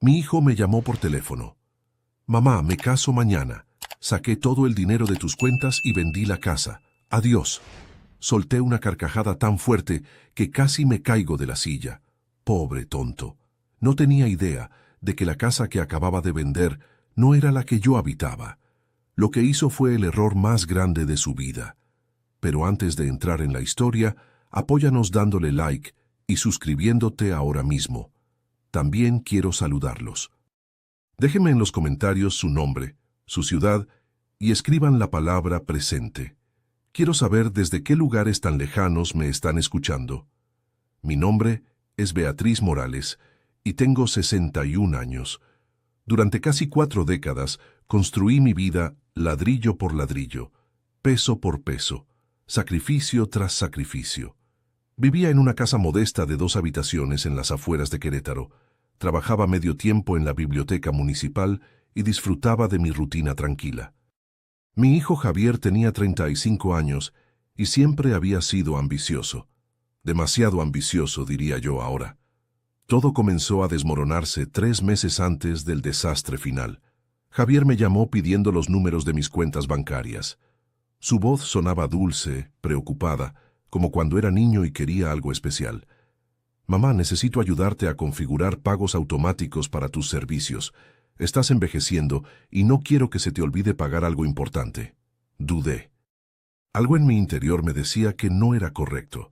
Mi hijo me llamó por teléfono. Mamá, me caso mañana. Saqué todo el dinero de tus cuentas y vendí la casa. Adiós. Solté una carcajada tan fuerte que casi me caigo de la silla. Pobre tonto. No tenía idea de que la casa que acababa de vender no era la que yo habitaba. Lo que hizo fue el error más grande de su vida. Pero antes de entrar en la historia, apóyanos dándole like y suscribiéndote ahora mismo. También quiero saludarlos. Déjenme en los comentarios su nombre, su ciudad y escriban la palabra presente. Quiero saber desde qué lugares tan lejanos me están escuchando. Mi nombre es Beatriz Morales y tengo 61 años. Durante casi 4 décadas construí mi vida ladrillo por ladrillo, peso por peso, sacrificio tras sacrificio. Vivía en una casa modesta de 2 habitaciones en las afueras de Querétaro. Trabajaba medio tiempo en la biblioteca municipal y disfrutaba de mi rutina tranquila. Mi hijo Javier tenía 35 años y siempre había sido ambicioso. Demasiado ambicioso, diría yo ahora. Todo comenzó a desmoronarse 3 meses antes del desastre final. Javier me llamó pidiendo los números de mis cuentas bancarias. Su voz sonaba dulce, preocupada, como cuando era niño y quería algo especial. Mamá, necesito ayudarte a configurar pagos automáticos para tus servicios. Estás envejeciendo y no quiero que se te olvide pagar algo importante. Dudé. Algo en mi interior me decía que no era correcto.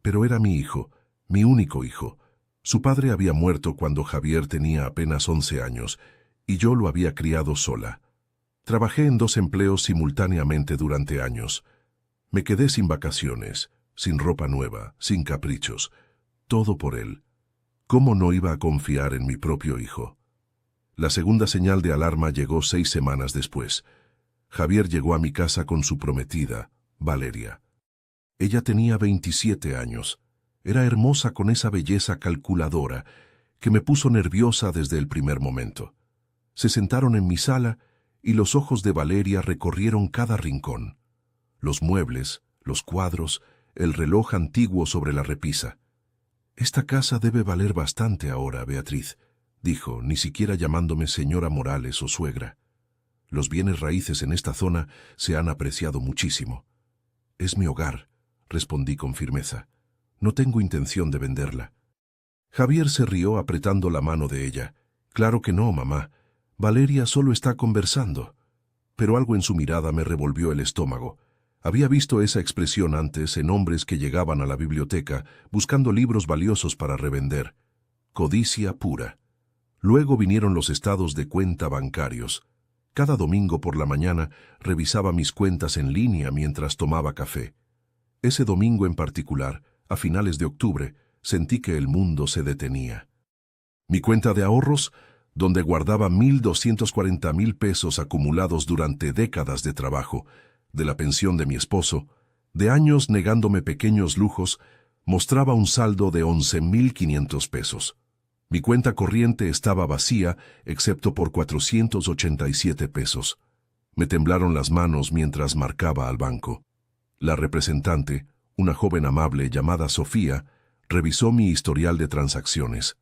Pero era mi hijo, mi único hijo. Su padre había muerto cuando Javier tenía apenas 11 años y yo lo había criado sola. Trabajé en 2 empleos simultáneamente durante años. Me quedé sin vacaciones, sin ropa nueva, sin caprichos. Todo por él. ¿Cómo no iba a confiar en mi propio hijo? La segunda señal de alarma llegó 6 semanas después. Javier llegó a mi casa con su prometida, Valeria. Ella tenía 27 años. Era hermosa con esa belleza calculadora que me puso nerviosa desde el primer momento. Se sentaron en mi sala y los ojos de Valeria recorrieron cada rincón. Los muebles, los cuadros, el reloj antiguo sobre la repisa. «Esta casa debe valer bastante ahora, Beatriz», dijo, ni siquiera llamándome señora Morales o suegra. «Los bienes raíces en esta zona se han apreciado muchísimo». «Es mi hogar», respondí con firmeza. «No tengo intención de venderla». Javier se rió apretando la mano de ella. «Claro que no, mamá. Valeria solo está conversando». Pero algo en su mirada me revolvió el estómago. Había visto esa expresión antes en hombres que llegaban a la biblioteca buscando libros valiosos para revender. Codicia pura. Luego vinieron los estados de cuenta bancarios. Cada domingo por la mañana revisaba mis cuentas en línea mientras tomaba café. Ese domingo en particular, a finales de octubre, sentí que el mundo se detenía. Mi cuenta de ahorros, donde guardaba 1,240,000 pesos acumulados durante décadas de trabajo, de la pensión de mi esposo, de años negándome pequeños lujos, mostraba un saldo de 11,500 pesos. Mi cuenta corriente estaba vacía, excepto por 487 pesos. Me temblaron las manos mientras marcaba al banco. La representante, una joven amable llamada Sofía, revisó mi historial de transacciones.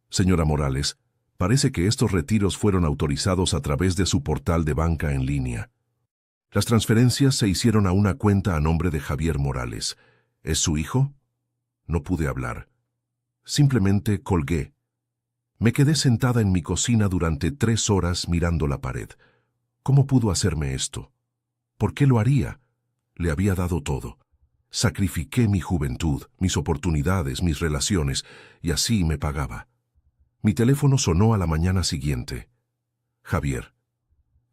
«Señora Morales, parece que estos retiros fueron autorizados a través de su portal de banca en línea. Las transferencias se hicieron a una cuenta a nombre de Javier Morales. ¿Es su hijo?» No pude hablar. Simplemente colgué. Me quedé sentada en mi cocina durante 3 horas mirando la pared. ¿Cómo pudo hacerme esto? ¿Por qué lo haría? Le había dado todo. Sacrifiqué mi juventud, mis oportunidades, mis relaciones, y así me pagaba. Mi teléfono sonó a la mañana siguiente. Javier.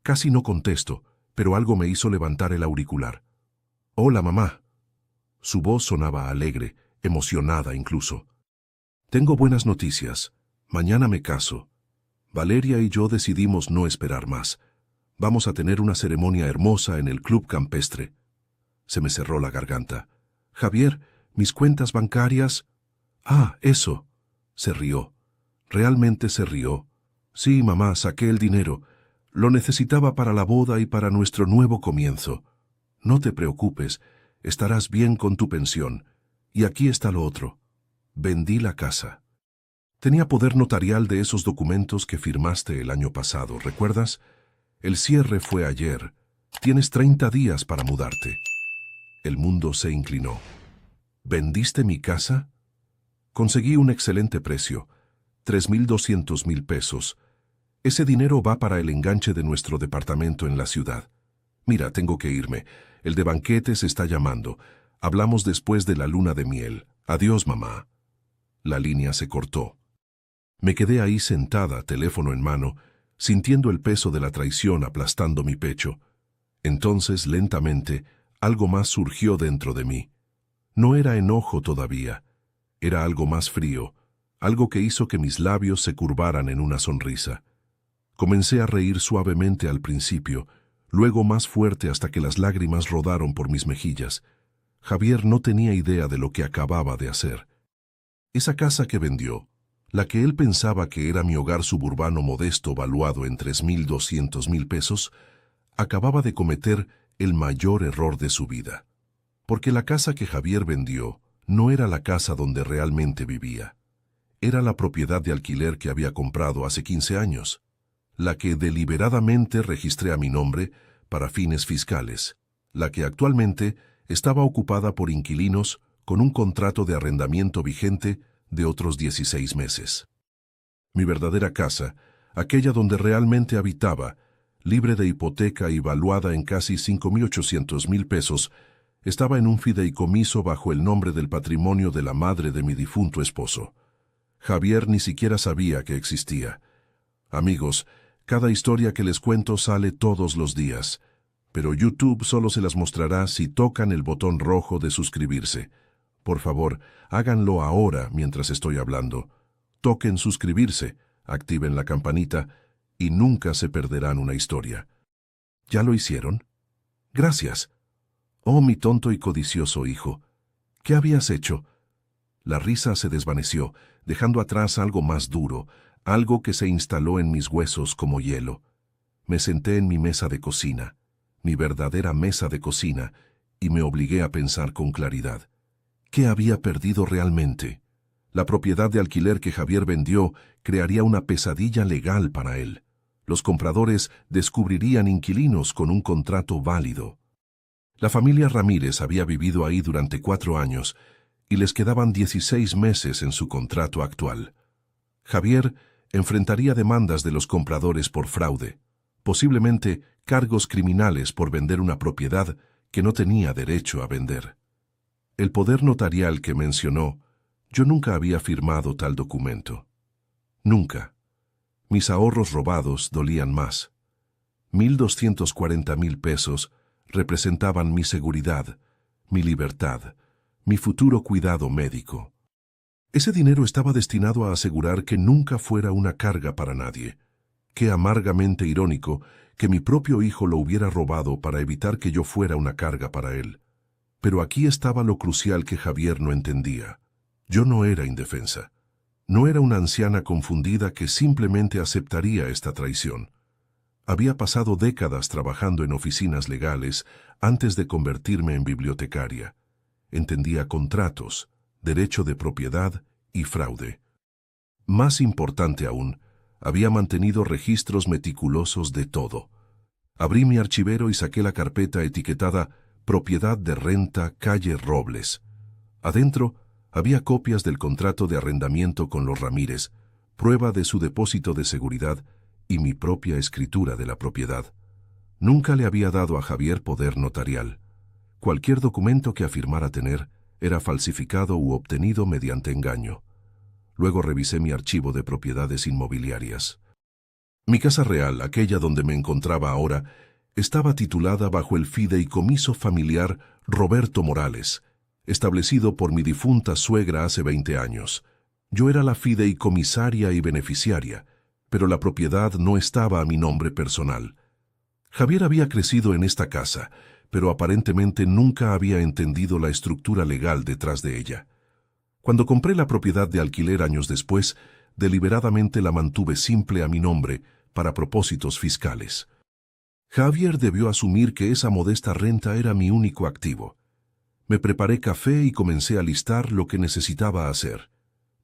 Casi no contesto, pero algo me hizo levantar el auricular. «Hola, mamá». Su voz sonaba alegre, emocionada incluso. «Tengo buenas noticias. Mañana me caso. Valeria y yo decidimos no esperar más. Vamos a tener una ceremonia hermosa en el club campestre». Se me cerró la garganta. «Javier, mis cuentas bancarias...» «Ah, eso». Se rió. Realmente se rió. «Sí, mamá, saqué el dinero. Lo necesitaba para la boda y para nuestro nuevo comienzo. No te preocupes, estarás bien con tu pensión. Y aquí está lo otro. Vendí la casa». Tenía poder notarial de esos documentos que firmaste el año pasado, ¿recuerdas? El cierre fue ayer. Tienes 30 días para mudarte. El mundo se inclinó. ¿Vendiste mi casa? Conseguí un excelente precio, 3.200.000 pesos. Ese dinero va para el enganche de nuestro departamento en la ciudad. Mira, tengo que irme. El de banquetes está llamando. Hablamos después de la luna de miel. Adiós, mamá. La línea se cortó. Me quedé ahí sentada, teléfono en mano, sintiendo el peso de la traición aplastando mi pecho. Entonces, lentamente, algo más surgió dentro de mí. No era enojo todavía. Era algo más frío, algo que hizo que mis labios se curvaran en una sonrisa. Comencé a reír suavemente al principio, luego más fuerte hasta que las lágrimas rodaron por mis mejillas. Javier no tenía idea de lo que acababa de hacer. Esa casa que vendió, la que él pensaba que era mi hogar suburbano modesto valuado en 3.200.000 pesos, acababa de cometer el mayor error de su vida. Porque la casa que Javier vendió no era la casa donde realmente vivía. Era la propiedad de alquiler que había comprado hace 15 años, la que deliberadamente registré a mi nombre para fines fiscales, la que actualmente estaba ocupada por inquilinos con un contrato de arrendamiento vigente de otros 16 meses. Mi verdadera casa, aquella donde realmente habitaba, libre de hipoteca y valuada en casi 5.800.000 pesos, estaba en un fideicomiso bajo el nombre del patrimonio de la madre de mi difunto esposo. Javier ni siquiera sabía que existía. Amigos, cada historia que les cuento sale todos los días, pero YouTube solo se las mostrará si tocan el botón rojo de suscribirse. Por favor, háganlo ahora mientras estoy hablando. Toquen suscribirse, activen la campanita y nunca se perderán una historia. ¿Ya lo hicieron? Gracias. Oh, mi tonto y codicioso hijo. ¿Qué habías hecho? La risa se desvaneció, dejando atrás algo más duro, algo que se instaló en mis huesos como hielo. Me senté en mi mesa de cocina, mi verdadera mesa de cocina, y me obligué a pensar con claridad. ¿Qué había perdido realmente? La propiedad de alquiler que Javier vendió crearía una pesadilla legal para él. Los compradores descubrirían inquilinos con un contrato válido. La familia Ramírez había vivido ahí durante 4 años y les quedaban 16 meses en su contrato actual. Javier enfrentaría demandas de los compradores por fraude, posiblemente cargos criminales por vender una propiedad que no tenía derecho a vender. El poder notarial que mencionó, yo nunca había firmado tal documento. Nunca. Mis ahorros robados dolían más. 1.240.000 pesos representaban mi seguridad, mi libertad, mi futuro cuidado médico. Ese dinero estaba destinado a asegurar que nunca fuera una carga para nadie. Qué amargamente irónico que mi propio hijo lo hubiera robado para evitar que yo fuera una carga para él. Pero aquí estaba lo crucial que Javier no entendía. Yo no era indefensa. No era una anciana confundida que simplemente aceptaría esta traición. Había pasado décadas trabajando en oficinas legales antes de convertirme en bibliotecaria. Entendía contratos, derecho de propiedad y fraude. Más importante aún, había mantenido registros meticulosos de todo. Abrí mi archivero y saqué la carpeta etiquetada Propiedad de Renta, calle Robles. Adentro había copias del contrato de arrendamiento con los Ramírez, prueba de su depósito de seguridad y mi propia escritura de la propiedad. Nunca le había dado a Javier poder notarial. Cualquier documento que afirmara tener era falsificado u obtenido mediante engaño. Luego revisé mi archivo de propiedades inmobiliarias. Mi casa real, aquella donde me encontraba ahora, estaba titulada bajo el fideicomiso familiar Roberto Morales, establecido por mi difunta suegra hace 20 años. Yo era la fideicomisaria y beneficiaria, pero la propiedad no estaba a mi nombre personal. Javier había crecido en esta casa, pero aparentemente nunca había entendido la estructura legal detrás de ella. Cuando compré la propiedad de alquiler años después, deliberadamente la mantuve simple a mi nombre para propósitos fiscales. Javier debió asumir que esa modesta renta era mi único activo. Me preparé café y comencé a listar lo que necesitaba hacer.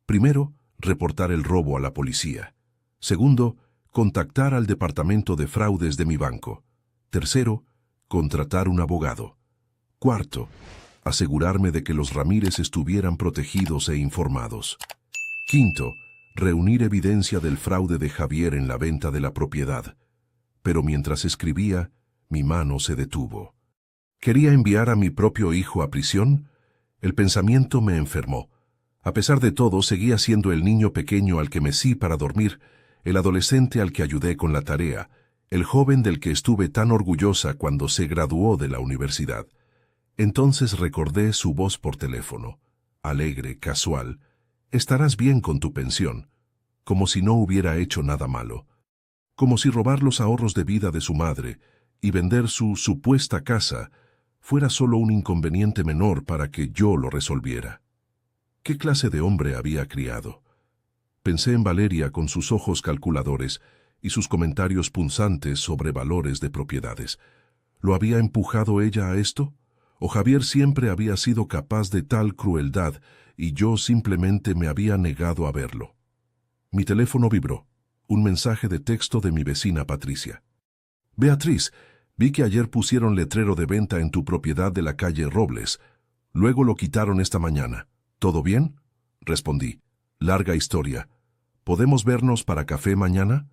Primero, reportar el robo a la policía. Segundo, contactar al departamento de fraudes de mi banco. Tercero, contratar un abogado. Cuarto, asegurarme de que los Ramírez estuvieran protegidos e informados. Quinto, reunir evidencia del fraude de Javier en la venta de la propiedad. Pero mientras escribía, mi mano se detuvo. ¿Quería enviar a mi propio hijo a prisión? El pensamiento me enfermó. A pesar de todo, seguía siendo el niño pequeño al que mecí para dormir, el adolescente al que ayudé con la tarea, el joven del que estuve tan orgullosa cuando se graduó de la universidad. Entonces recordé su voz por teléfono, alegre, casual. «Estarás bien con tu pensión», como si no hubiera hecho nada malo. Como si robar los ahorros de vida de su madre y vender su supuesta casa fuera solo un inconveniente menor para que yo lo resolviera. ¿Qué clase de hombre había criado? Pensé en Valeria con sus ojos calculadores y sus comentarios punzantes sobre valores de propiedades. ¿Lo había empujado ella a esto? ¿O Javier siempre había sido capaz de tal crueldad y yo simplemente me había negado a verlo? Mi teléfono vibró. Un mensaje de texto de mi vecina Patricia. «Beatriz, vi que ayer pusieron letrero de venta en tu propiedad de la calle Robles. Luego lo quitaron esta mañana. ¿Todo bien?», respondí. «Larga historia. ¿Podemos vernos para café mañana?».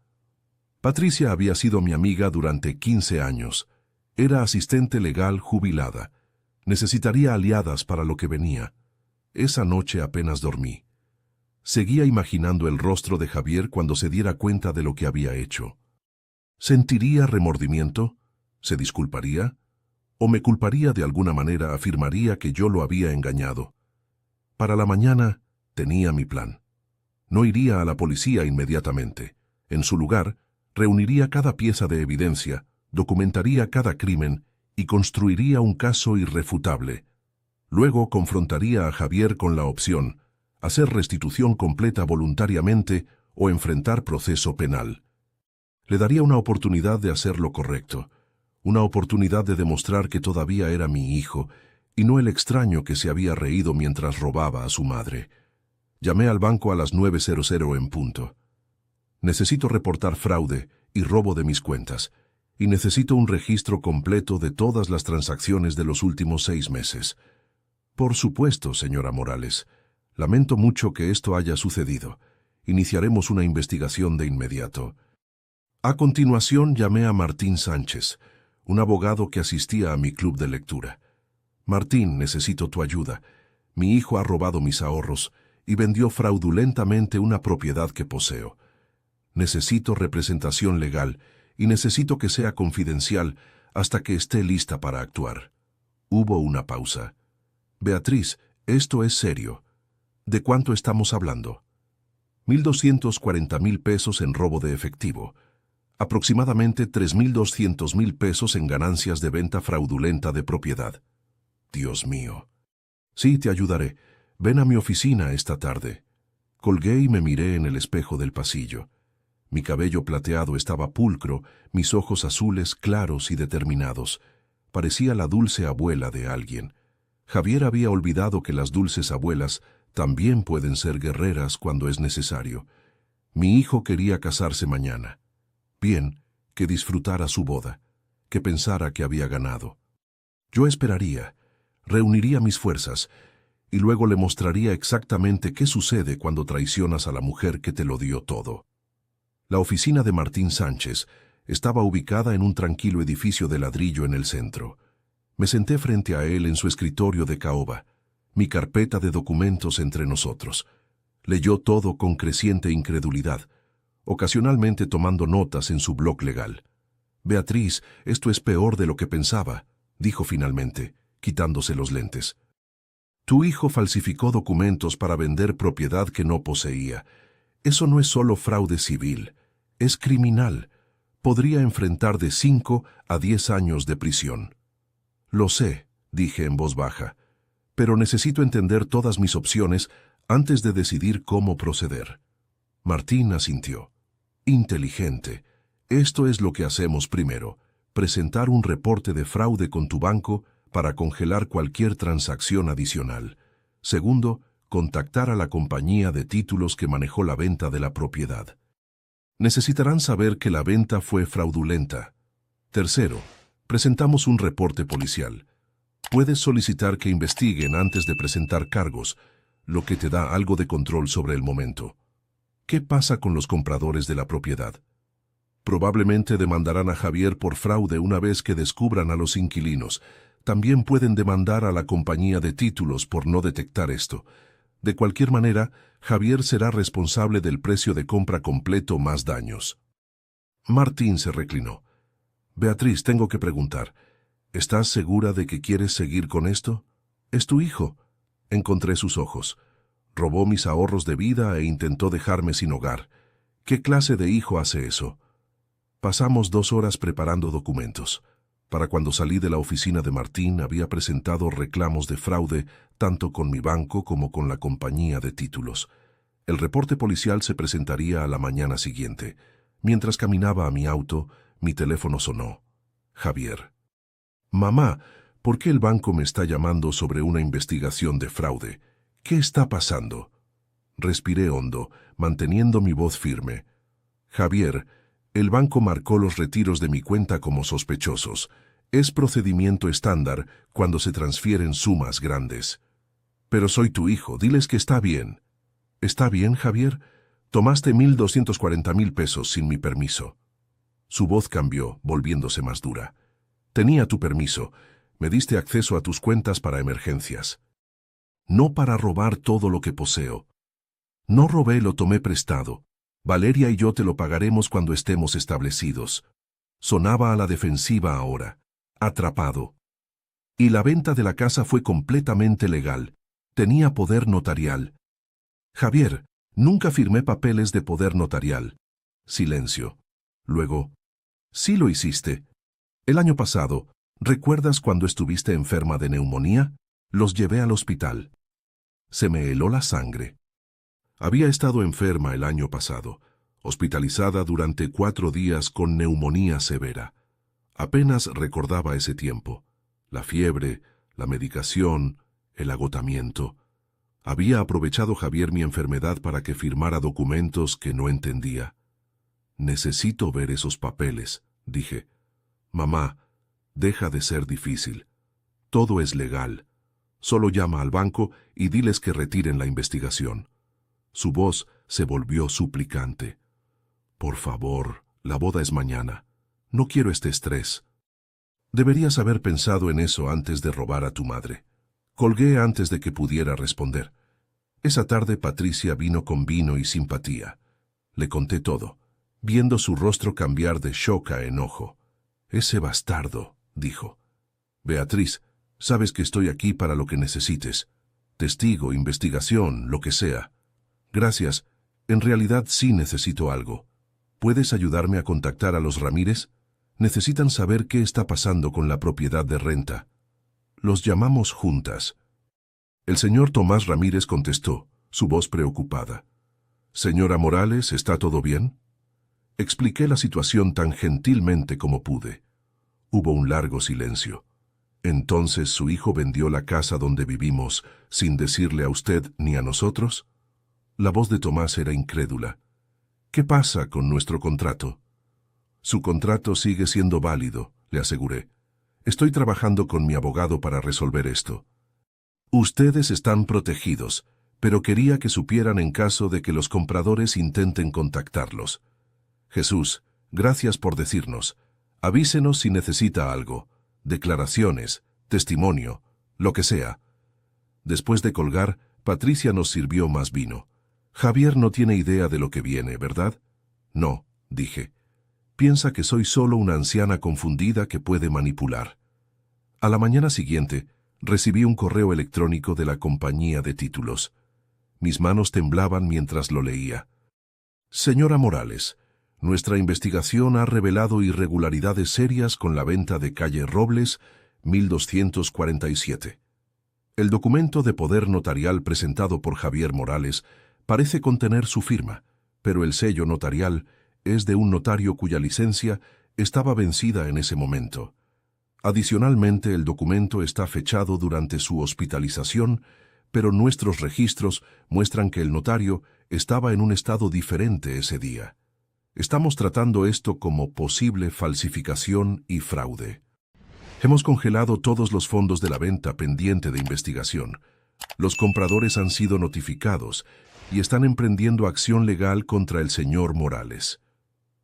Patricia había sido mi amiga durante 15 años. Era asistente legal jubilada. Necesitaría aliadas para lo que venía. Esa noche apenas dormí. Seguía imaginando el rostro de Javier cuando se diera cuenta de lo que había hecho. ¿Sentiría remordimiento? ¿Se disculparía? ¿O me culparía de alguna manera, afirmaría que yo lo había engañado? Para la mañana tenía mi plan. No iría a la policía inmediatamente. En su lugar, reuniría cada pieza de evidencia, documentaría cada crimen y construiría un caso irrefutable. Luego confrontaría a Javier con la opción: hacer restitución completa voluntariamente o enfrentar proceso penal. Le daría una oportunidad de hacer lo correcto, una oportunidad de demostrar que todavía era mi hijo y no el extraño que se había reído mientras robaba a su madre. Llamé al banco a las 9:00 en punto. Necesito reportar fraude y robo de mis cuentas, y necesito un registro completo de todas las transacciones de los últimos 6 meses. Por supuesto, señora Morales. Lamento mucho que esto haya sucedido. Iniciaremos una investigación de inmediato. A continuación llamé a Martín Sánchez, un abogado que asistía a mi club de lectura. «Martín, necesito tu ayuda. Mi hijo ha robado mis ahorros y vendió fraudulentamente una propiedad que poseo. Necesito representación legal y necesito que sea confidencial hasta que esté lista para actuar». Hubo una pausa. «Beatriz, esto es serio. ¿De cuánto estamos hablando?» 1.240.000 pesos en robo de efectivo. Aproximadamente 3.200.000 pesos en ganancias de venta fraudulenta de propiedad. Dios mío. «Sí, te ayudaré. Ven a mi oficina esta tarde». Colgué y me miré en el espejo del pasillo. Mi cabello plateado estaba pulcro, mis ojos azules claros y determinados. Parecía la dulce abuela de alguien. Javier había olvidado que las dulces abuelas también pueden ser guerreras cuando es necesario. Mi hijo quería casarse mañana. Bien, que disfrutara su boda, que pensara que había ganado. Yo esperaría, reuniría mis fuerzas, y luego le mostraría exactamente qué sucede cuando traicionas a la mujer que te lo dio todo. La oficina de Martín Sánchez estaba ubicada en un tranquilo edificio de ladrillo en el centro. Me senté frente a él en su escritorio de caoba, mi carpeta de documentos entre nosotros. Leyó todo con creciente incredulidad, ocasionalmente tomando notas en su blog legal. «Beatriz, esto es peor de lo que pensaba», dijo finalmente, quitándose los lentes. «Tu hijo falsificó documentos para vender propiedad que no poseía. Eso no es solo fraude civil, es criminal. Podría enfrentar de 5 a 10 años de prisión». «Lo sé», dije en voz baja, «pero necesito entender todas mis opciones antes de decidir cómo proceder». Martín asintió. «Inteligente. Esto es lo que hacemos primero: presentar un reporte de fraude con tu banco para congelar cualquier transacción adicional. Segundo, contactar a la compañía de títulos que manejó la venta de la propiedad. Necesitarán saber que la venta fue fraudulenta. Tercero, presentamos un reporte policial. Puedes solicitar que investiguen antes de presentar cargos, lo que te da algo de control sobre el momento. ¿Qué pasa con los compradores de la propiedad? Probablemente demandarán a Javier por fraude una vez que descubran a los inquilinos. También pueden demandar a la compañía de títulos por no detectar esto. De cualquier manera, Javier será responsable del precio de compra completo más daños. Martín se reclinó. Beatriz, tengo que preguntar. ¿Estás segura de que quieres seguir con esto? Es tu hijo. Encontré sus ojos. Robó mis ahorros de vida e intentó dejarme sin hogar. ¿Qué clase de hijo hace eso? Pasamos 2 horas preparando documentos. Para cuando salí de la oficina de Martín había presentado reclamos de fraude tanto con mi banco como con la compañía de títulos. El reporte policial se presentaría a la mañana siguiente. Mientras caminaba a mi auto, mi teléfono sonó. Javier. Mamá, ¿por qué el banco me está llamando sobre una investigación de fraude? ¿Qué está pasando? Respiré hondo, manteniendo mi voz firme. Javier, el banco marcó los retiros de mi cuenta como sospechosos. Es procedimiento estándar cuando se transfieren sumas grandes. Pero soy tu hijo, diles que está bien. ¿Está bien, Javier? Tomaste 1,240,000 pesos sin mi permiso. Su voz cambió, volviéndose más dura. Tenía tu permiso. Me diste acceso a tus cuentas para emergencias. No para robar todo lo que poseo. No robé, lo tomé prestado. Valeria y yo te lo pagaremos cuando estemos establecidos. Sonaba a la defensiva ahora. Atrapado. Y la venta de la casa fue completamente legal. Tenía poder notarial. Javier, nunca firmé papeles de poder notarial. Silencio. Luego, sí lo hiciste. El año pasado, ¿recuerdas cuando estuviste enferma de neumonía? Los llevé al hospital. Se me heló la sangre. Había estado enferma el año pasado, hospitalizada durante 4 días con neumonía severa. Apenas recordaba ese tiempo. La fiebre, la medicación, el agotamiento. Había aprovechado Javier mi enfermedad para que firmara documentos que no entendía. Necesito ver esos papeles, dije. Mamá, deja de ser difícil. Todo es legal. Solo llama al banco y diles que retiren la investigación. Su voz se volvió suplicante. Por favor, la boda es mañana. No quiero este estrés. Deberías haber pensado en eso antes de robar a tu madre. Colgué antes de que pudiera responder. Esa tarde Patricia vino con vino y simpatía. Le conté todo, viendo su rostro cambiar de shock a enojo. Ese bastardo, dijo. Beatriz, sabes que estoy aquí para lo que necesites. Testigo, investigación, lo que sea. Gracias. En realidad sí necesito algo. ¿Puedes ayudarme a contactar a los Ramírez? Necesitan saber qué está pasando con la propiedad de renta. Los llamamos juntas. El señor Tomás Ramírez contestó, su voz preocupada. Señora Morales, ¿está todo bien? Expliqué la situación tan gentilmente como pude. Hubo un largo silencio. ¿Entonces su hijo vendió la casa donde vivimos sin decirle a usted ni a nosotros? La voz de Tomás era incrédula. ¿Qué pasa con nuestro contrato? Su contrato sigue siendo válido, le aseguré. Estoy trabajando con mi abogado para resolver esto. Ustedes están protegidos, pero quería que supieran en caso de que los compradores intenten contactarlos. Jesús, gracias por decirnos. Avísenos si necesita algo. Declaraciones, testimonio, lo que sea. Después de colgar, Patricia nos sirvió más vino. Javier no tiene idea de lo que viene, ¿verdad? No, dije. Piensa que soy solo una anciana confundida que puede manipular. A la mañana siguiente, recibí un correo electrónico de la compañía de títulos. Mis manos temblaban mientras lo leía. Señora Morales, nuestra investigación ha revelado irregularidades serias con la venta de calle Robles, 1247. El documento de poder notarial presentado por Javier Morales parece contener su firma, pero el sello notarial es de un notario cuya licencia estaba vencida en ese momento. Adicionalmente, el documento está fechado durante su hospitalización, pero nuestros registros muestran que el notario estaba en un estado diferente ese día. Estamos tratando esto como posible falsificación y fraude. Hemos congelado todos los fondos de la venta pendiente de investigación. Los compradores han sido notificados y están emprendiendo acción legal contra el señor Morales.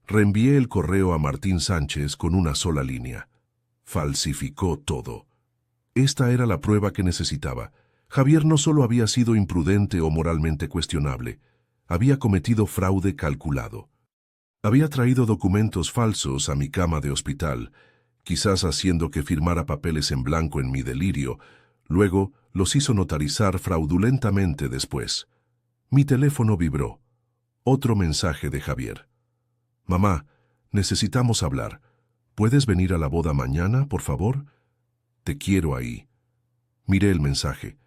Reenvié el correo a Martín Sánchez con una sola línea. Falsificó todo. Esta era la prueba que necesitaba. Javier no solo había sido imprudente o moralmente cuestionable, había cometido fraude calculado. Había traído documentos falsos a mi cama de hospital, quizás haciendo que firmara papeles en blanco en mi delirio, luego los hizo notarizar fraudulentamente después. Mi teléfono vibró. Otro mensaje de Javier. «Mamá, necesitamos hablar. ¿Puedes venir a la boda mañana, por favor? Te quiero ahí». Miré el mensaje.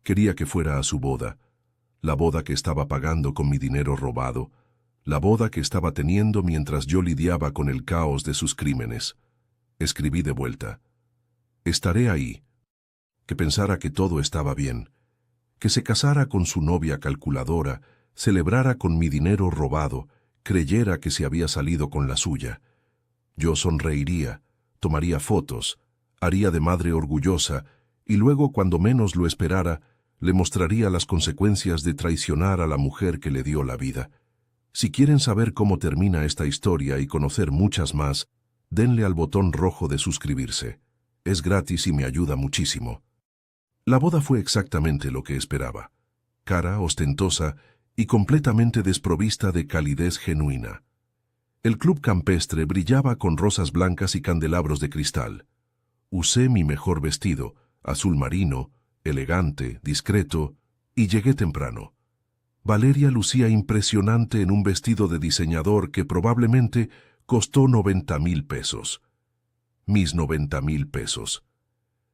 Quería que fuera a su boda, la boda que estaba pagando con mi dinero robado, la boda que estaba teniendo mientras yo lidiaba con el caos de sus crímenes. Escribí de vuelta. Estaré ahí. Que pensara que todo estaba bien, que se casara con su novia calculadora, celebrara con mi dinero robado, creyera que se había salido con la suya. Yo sonreiría, tomaría fotos, haría de madre orgullosa, y luego, cuando menos lo esperara, le mostraría las consecuencias de traicionar a la mujer que le dio la vida. Si quieren saber cómo termina esta historia y conocer muchas más, denle al botón rojo de suscribirse. Es gratis y me ayuda muchísimo. La boda fue exactamente lo que esperaba. Cara, ostentosa y completamente desprovista de calidez genuina. El club campestre brillaba con rosas blancas y candelabros de cristal. Usé mi mejor vestido, azul marino, elegante, discreto, y llegué temprano. Valeria lucía impresionante en un vestido de diseñador que probablemente costó 90,000 pesos. Mis 90,000 pesos.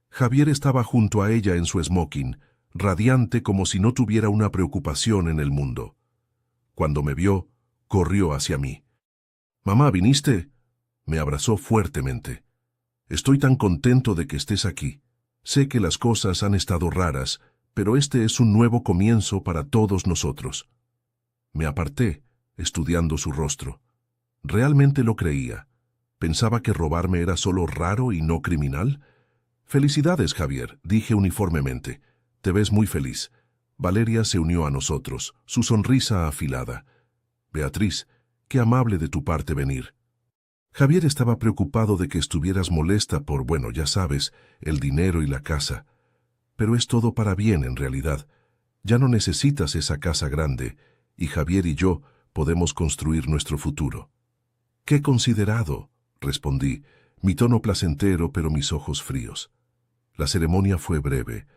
Javier estaba junto a ella en su smoking, radiante como si no tuviera una preocupación en el mundo. Cuando me vio, corrió hacia mí. «Mamá, ¿viniste?» Me abrazó fuertemente. «Estoy tan contento de que estés aquí. Sé que las cosas han estado raras, pero este es un nuevo comienzo para todos nosotros». Me aparté, estudiando su rostro. Realmente lo creía. ¿Pensaba que robarme era solo raro y no criminal? «Felicidades, Javier», dije uniformemente. «Te ves muy feliz». Valeria se unió a nosotros, su sonrisa afilada. «Beatriz, qué amable de tu parte venir». Javier estaba preocupado de que estuvieras molesta por, bueno, ya sabes, el dinero y la casa. Pero es todo para bien, en realidad. Ya no necesitas esa casa grande, y Javier y yo podemos construir nuestro futuro. «Qué considerado», respondí, mi tono placentero pero mis ojos fríos. La ceremonia fue breve.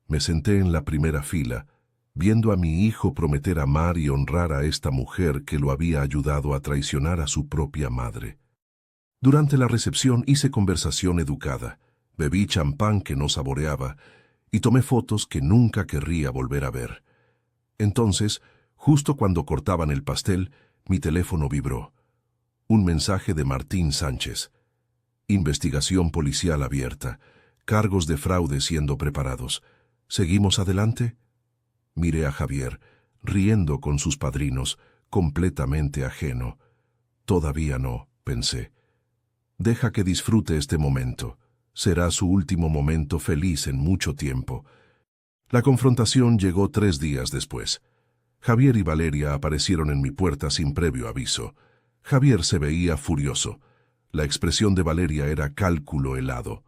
Me senté en la primera fila, viendo a mi hijo prometer amar y honrar a esta mujer que lo había ayudado a traicionar a su propia madre. Durante la recepción hice conversación educada, bebí champán que no saboreaba y tomé fotos que nunca querría volver a ver. Entonces, justo cuando cortaban el pastel, mi teléfono vibró. Un mensaje de Martín Sánchez. «Investigación policial abierta. Cargos de fraude siendo preparados. ¿Seguimos adelante?» Miré a Javier, riendo con sus padrinos, completamente ajeno. «Todavía no», pensé. «Deja que disfrute este momento. Será su último momento feliz en mucho tiempo». La confrontación llegó 3 días después. Javier y Valeria aparecieron en mi puerta sin previo aviso. Javier se veía furioso. La expresión de Valeria era cálculo helado.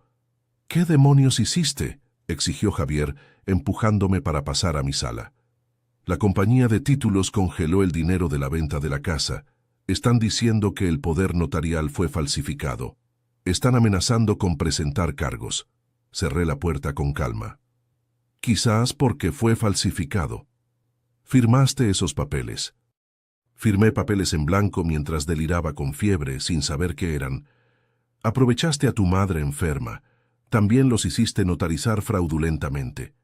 «¿Qué demonios hiciste?», exigió Javier, empujándome para pasar a mi sala. «La compañía de títulos congeló el dinero de la venta de la casa. Están diciendo que el poder notarial fue falsificado. Están amenazando con presentar cargos». Cerré la puerta con calma. «Quizás porque fue falsificado. Firmaste esos papeles». Firmé papeles en blanco mientras deliraba con fiebre, sin saber qué eran. «Aprovechaste a tu madre enferma. También los hiciste notarizar fraudulentamente».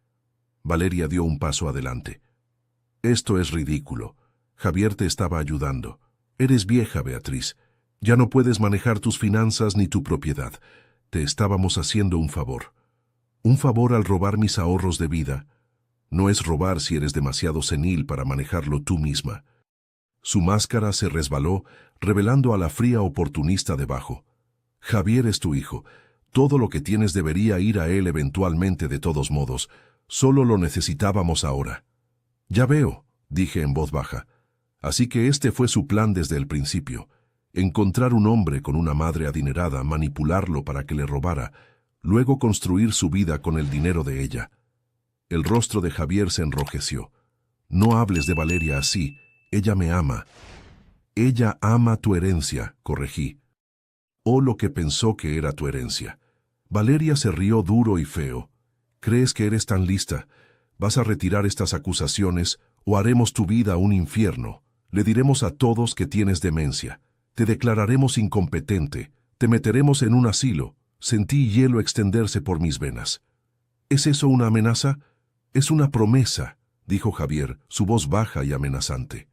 Valeria dio un paso adelante. «Esto es ridículo. Javier te estaba ayudando. Eres vieja, Beatriz. Ya no puedes manejar tus finanzas ni tu propiedad. Te estábamos haciendo un favor. ¿Un favor al robar mis ahorros de vida?» No es robar si eres demasiado senil para manejarlo tú misma. Su máscara se resbaló, revelando a la fría oportunista debajo. Javier es tu hijo. Todo lo que tienes debería ir a él eventualmente de todos modos. Solo lo necesitábamos ahora. Ya veo, dije en voz baja. Así que este fue su plan desde el principio. Encontrar un hombre con una madre adinerada, manipularlo para que le robara, luego construir su vida con el dinero de ella. El rostro de Javier se enrojeció. No hables de Valeria así. Ella me ama. Ella ama tu herencia, corregí. O lo que pensó que era tu herencia. Valeria se rió duro y feo. ¿Crees que eres tan lista? ¿Vas a retirar estas acusaciones o haremos tu vida un infierno? Le diremos a todos que tienes demencia. Te declararemos incompetente. Te meteremos en un asilo. Sentí hielo extenderse por mis venas. ¿Es eso una amenaza? Es una promesa, dijo Javier, su voz baja y amenazante.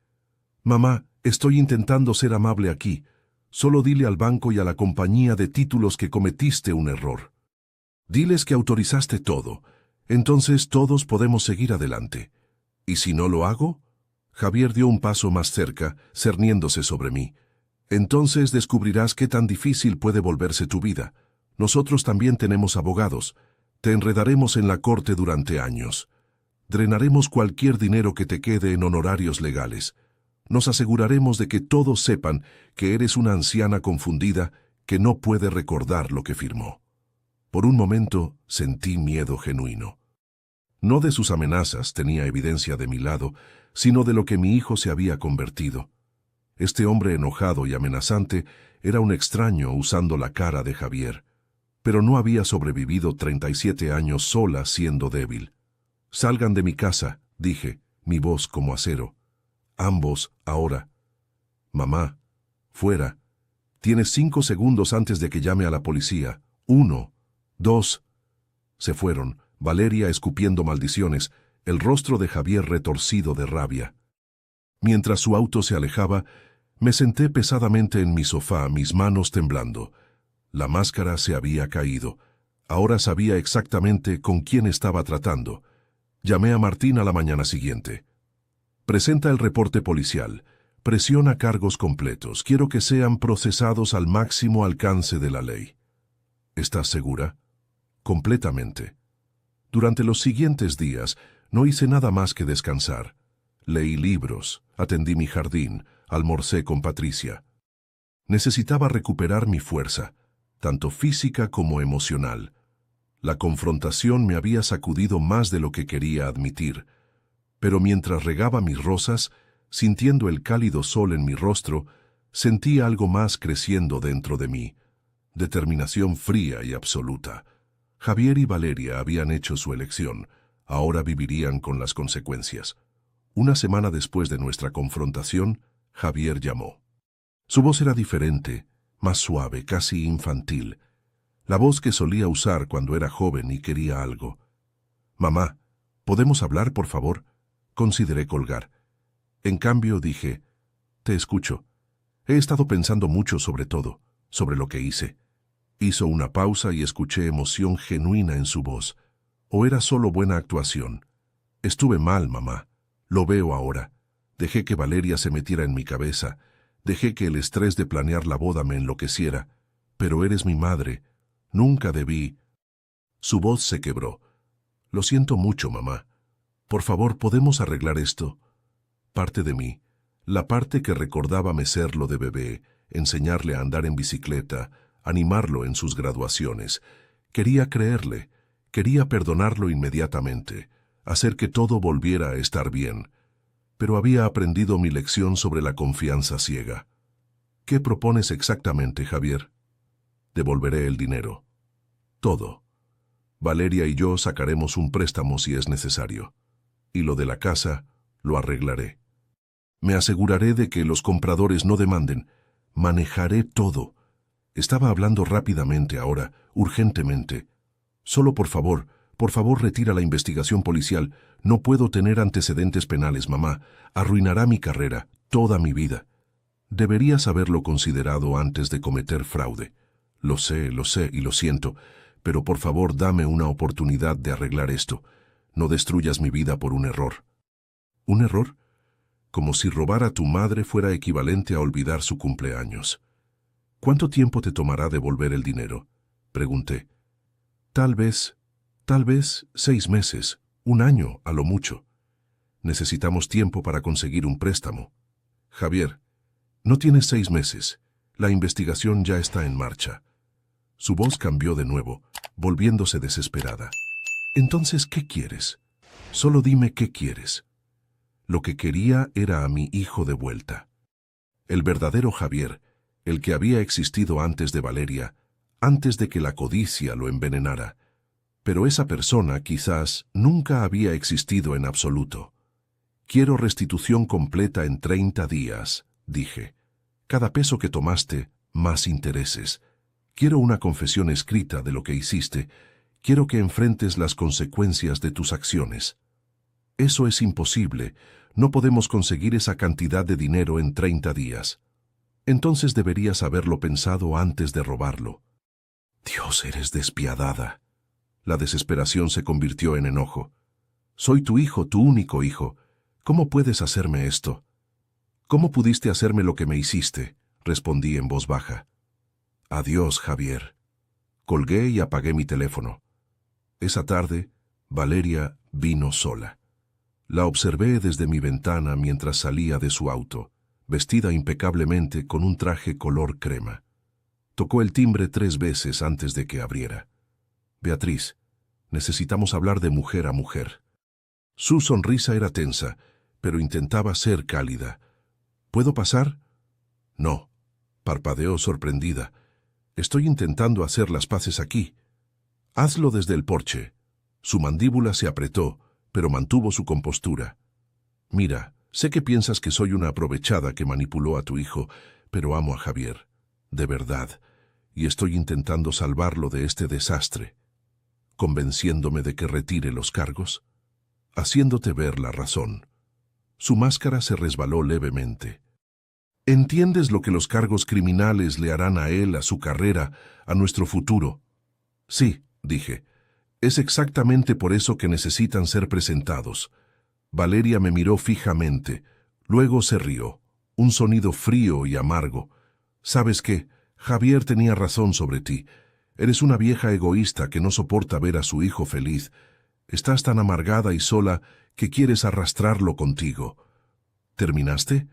Mamá, estoy intentando ser amable aquí. Solo dile al banco y a la compañía de títulos que cometiste un error. Diles que autorizaste todo. Entonces todos podemos seguir adelante. ¿Y si no lo hago? Javier dio un paso más cerca, cerniéndose sobre mí. Entonces descubrirás qué tan difícil puede volverse tu vida. Nosotros también tenemos abogados. Te enredaremos en la corte durante años. Drenaremos cualquier dinero que te quede en honorarios legales. Nos aseguraremos de que todos sepan que eres una anciana confundida que no puede recordar lo que firmó. Por un momento sentí miedo genuino. No de sus amenazas tenía evidencia de mi lado, sino de lo que mi hijo se había convertido. Este hombre enojado y amenazante era un extraño usando la cara de Javier, pero no había sobrevivido 37 años sola siendo débil. «Salgan de mi casa», dije, mi voz como acero. «Ambos, ahora». «Mamá, fuera. Tienes 5 segundos antes de que llame a la policía. 1, 2. Se fueron, Valeria escupiendo maldiciones, el rostro de Javier retorcido de rabia. Mientras su auto se alejaba, me senté pesadamente en mi sofá, mis manos temblando. La máscara se había caído. Ahora sabía exactamente con quién estaba tratando. Llamé a Martín a la mañana siguiente. «Presenta el reporte policial. Presiona cargos completos. Quiero que sean procesados al máximo alcance de la ley». «¿Estás segura?» «Completamente». Durante los siguientes días no hice nada más que descansar. Leí libros, atendí mi jardín, almorcé con Patricia. Necesitaba recuperar mi fuerza, tanto física como emocional. La confrontación me había sacudido más de lo que quería admitir, pero mientras regaba mis rosas, sintiendo el cálido sol en mi rostro, sentí algo más creciendo dentro de mí, determinación fría y absoluta. Javier y Valeria habían hecho su elección, ahora vivirían con las consecuencias. Una semana después de nuestra confrontación, Javier llamó. Su voz era diferente, más suave, casi infantil. La voz que solía usar cuando era joven y quería algo. «Mamá, ¿podemos hablar, por favor?» Consideré colgar. En cambio, dije, «Te escucho. He estado pensando mucho sobre todo, sobre lo que hice». Hizo una pausa y escuché emoción genuina en su voz. ¿O era solo buena actuación? «Estuve mal, mamá. Lo veo ahora. Dejé que Valeria se metiera en mi cabeza. Dejé que el estrés de planear la boda me enloqueciera. Pero eres mi madre. Nunca debí». Su voz se quebró. «Lo siento mucho, mamá. Por favor, ¿podemos arreglar esto?» Parte de mí, la parte que recordaba mecerlo de bebé, enseñarle a andar en bicicleta, animarlo en sus graduaciones. Quería creerle, quería perdonarlo inmediatamente, hacer que todo volviera a estar bien. Pero había aprendido mi lección sobre la confianza ciega. «¿Qué propones exactamente, Javier?» «Devolveré el dinero. Todo. Valeria y yo sacaremos un préstamo si es necesario. Y lo de la casa, lo arreglaré. Me aseguraré de que los compradores no demanden. Manejaré todo». Estaba hablando rápidamente ahora, urgentemente. «Solo por favor retira la investigación policial. No puedo tener antecedentes penales, mamá. Arruinará mi carrera, toda mi vida. Deberías haberlo considerado antes de cometer fraude. Lo sé y lo siento, pero por favor dame una oportunidad de arreglar esto. No destruyas mi vida por un error. ¿Un error? Como si robar a tu madre fuera equivalente a olvidar su cumpleaños. ¿Cuánto tiempo te tomará devolver el dinero?, pregunté. Tal vez 6 meses, 1 año, a lo mucho. Necesitamos tiempo para conseguir un préstamo. Javier, no tienes 6 meses. La investigación ya está en marcha. Su voz cambió de nuevo, volviéndose desesperada. Entonces, ¿qué quieres? Solo dime qué quieres. Lo que quería era a mi hijo de vuelta. El verdadero Javier, el que había existido antes de Valeria, antes de que la codicia lo envenenara. Pero esa persona quizás nunca había existido en absoluto. Quiero restitución completa en 30 días, dije. Cada peso que tomaste, más intereses. Quiero una confesión escrita de lo que hiciste. Quiero que enfrentes las consecuencias de tus acciones. Eso es imposible. No podemos conseguir esa cantidad de dinero en 30 días. Entonces deberías haberlo pensado antes de robarlo. Dios, eres despiadada. La desesperación se convirtió en enojo. Soy tu hijo, tu único hijo. ¿Cómo puedes hacerme esto? ¿Cómo pudiste hacerme lo que me hiciste?, respondí en voz baja. Adiós, Javier. Colgué y apagué mi teléfono. Esa tarde, Valeria vino sola. La observé desde mi ventana mientras salía de su auto, vestida impecablemente con un traje color crema. Tocó el timbre 3 veces antes de que abriera. Beatriz, necesitamos hablar de mujer a mujer. Su sonrisa era tensa, pero intentaba ser cálida. ¿Puedo pasar? No, parpadeó sorprendida. Estoy intentando hacer las paces aquí. Hazlo desde el porche. Su mandíbula se apretó, pero mantuvo su compostura. Mira, sé que piensas que soy una aprovechada que manipuló a tu hijo, pero amo a Javier, de verdad, y estoy intentando salvarlo de este desastre, convenciéndome de que retire los cargos, haciéndote ver la razón. Su máscara se resbaló levemente. ¿Entiendes lo que los cargos criminales le harán a él, a su carrera, a nuestro futuro? Sí, dije. Es exactamente por eso que necesitan ser presentados. Valeria me miró fijamente, luego se rió, un sonido frío y amargo. ¿Sabes qué? Javier tenía razón sobre ti. Eres una vieja egoísta que no soporta ver a su hijo feliz. Estás tan amargada y sola que quieres arrastrarlo contigo. ¿Terminaste?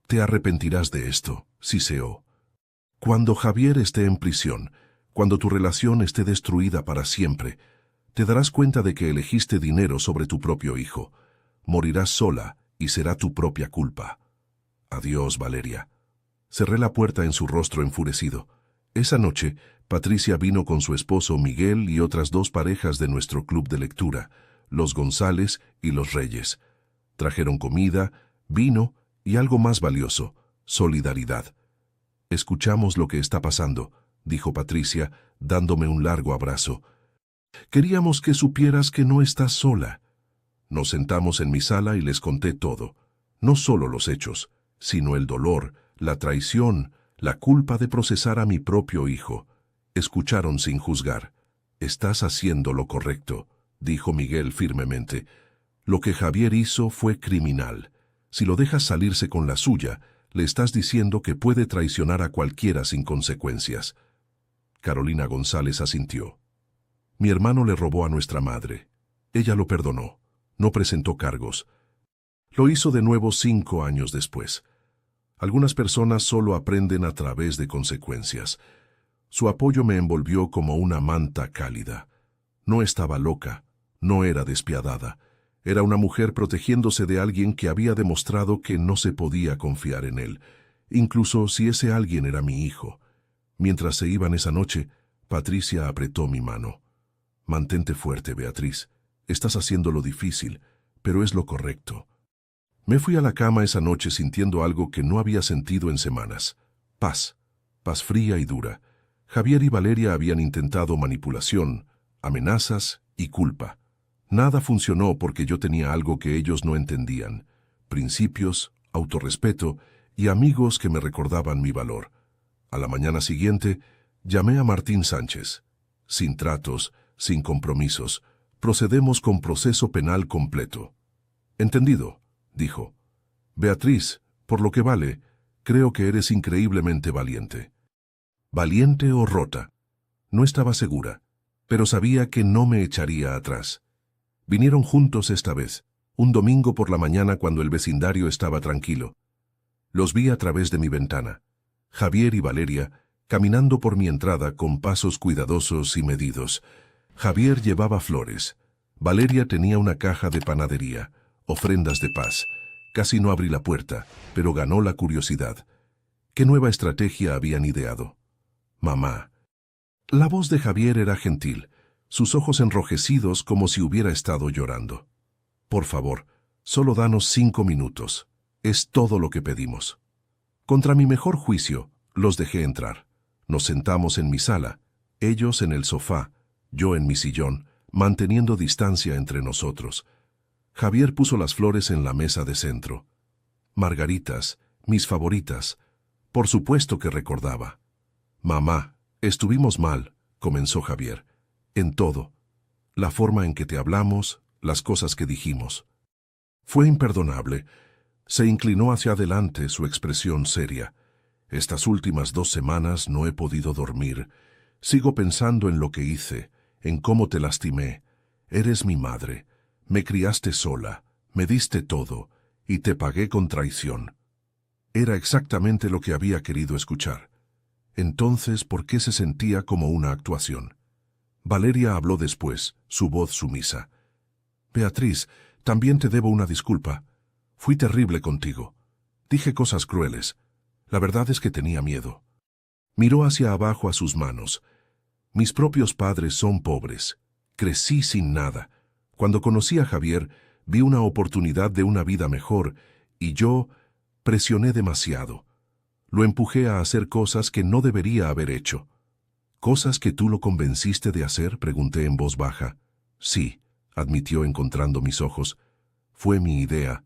Te arrepentirás de esto, siseó. Cuando Javier esté en prisión, cuando tu relación esté destruida para siempre, te darás cuenta de que elegiste dinero sobre tu propio hijo. Morirás sola y será tu propia culpa. Adiós, Valeria. Cerré la puerta en su rostro enfurecido. Esa noche, Patricia vino con su esposo Miguel y otras 2 parejas de nuestro club de lectura, los González y los Reyes. Trajeron comida, vino y algo más valioso, solidaridad. Escuchamos lo que está pasando, dijo Patricia, dándome un largo abrazo. Queríamos que supieras que no estás sola. Nos sentamos en mi sala y les conté todo, no solo los hechos, sino el dolor, la traición, la culpa de procesar a mi propio hijo. Escucharon sin juzgar. Estás haciendo lo correcto, dijo Miguel firmemente. Lo que Javier hizo fue criminal. Si lo dejas salirse con la suya, le estás diciendo que puede traicionar a cualquiera sin consecuencias. Carolina González asintió. Mi hermano le robó a nuestra madre. Ella lo perdonó. No presentó cargos. Lo hizo de nuevo 5 años después. Algunas personas solo aprenden a través de consecuencias. Su apoyo me envolvió como una manta cálida. No estaba loca, no era despiadada. Era una mujer protegiéndose de alguien que había demostrado que no se podía confiar en él, incluso si ese alguien era mi hijo. Mientras se iban esa noche, Patricia apretó mi mano. Mantente fuerte, Beatriz. Estás haciendo lo difícil, pero es lo correcto. Me fui a la cama esa noche sintiendo algo que no había sentido en semanas. Paz. Paz fría y dura. Javier y Valeria habían intentado manipulación, amenazas y culpa. Nada funcionó porque yo tenía algo que ellos no entendían. Principios, autorrespeto y amigos que me recordaban mi valor. A la mañana siguiente, llamé a Martín Sánchez. Sin tratos, sin compromisos, Procedemos con proceso penal completo. Entendido, dijo. Beatriz, por lo que vale, creo que eres increíblemente valiente. ¿Valiente o rota? No estaba segura, pero sabía que no me echaría atrás. Vinieron juntos esta vez, un domingo por la mañana cuando el vecindario estaba tranquilo. Los vi a través de mi ventana. Javier y Valeria, caminando por mi entrada con pasos cuidadosos y medidos. Javier llevaba flores. Valeria tenía una caja de panadería, ofrendas de paz. Casi no abrí la puerta, pero ganó la curiosidad. ¿Qué nueva estrategia habían ideado? Mamá. La voz de Javier era gentil, sus ojos enrojecidos como si hubiera estado llorando. Por favor, solo danos 5 minutos. Es todo lo que pedimos. Contra mi mejor juicio, los dejé entrar. Nos sentamos en mi sala, ellos en el sofá, yo en mi sillón, manteniendo distancia entre nosotros. Javier puso las flores en la mesa de centro. Margaritas, mis favoritas. Por supuesto que recordaba. Mamá, estuvimos mal, comenzó Javier. En todo. La forma en que te hablamos, las cosas que dijimos. Fue imperdonable. Se inclinó hacia adelante, su expresión seria. Estas últimas 2 semanas no he podido dormir. Sigo pensando en lo que hice, en cómo te lastimé. Eres mi madre. Me criaste sola, me diste todo, y te pagué con traición. Era exactamente lo que había querido escuchar. Entonces, ¿por qué se sentía como una actuación? Valeria habló después, su voz sumisa. Beatriz, también te debo una disculpa. Fui terrible contigo. Dije cosas crueles. La verdad es que tenía miedo. Miró hacia abajo a sus manos. Mis propios padres son pobres. Crecí sin nada. Cuando conocí a Javier, vi una oportunidad de una vida mejor, y yo presioné demasiado. Lo empujé a hacer cosas que no debería haber hecho. ¿Cosas que tú lo convenciste de hacer?, pregunté en voz baja. Sí, admitió encontrando mis ojos. Fue mi idea.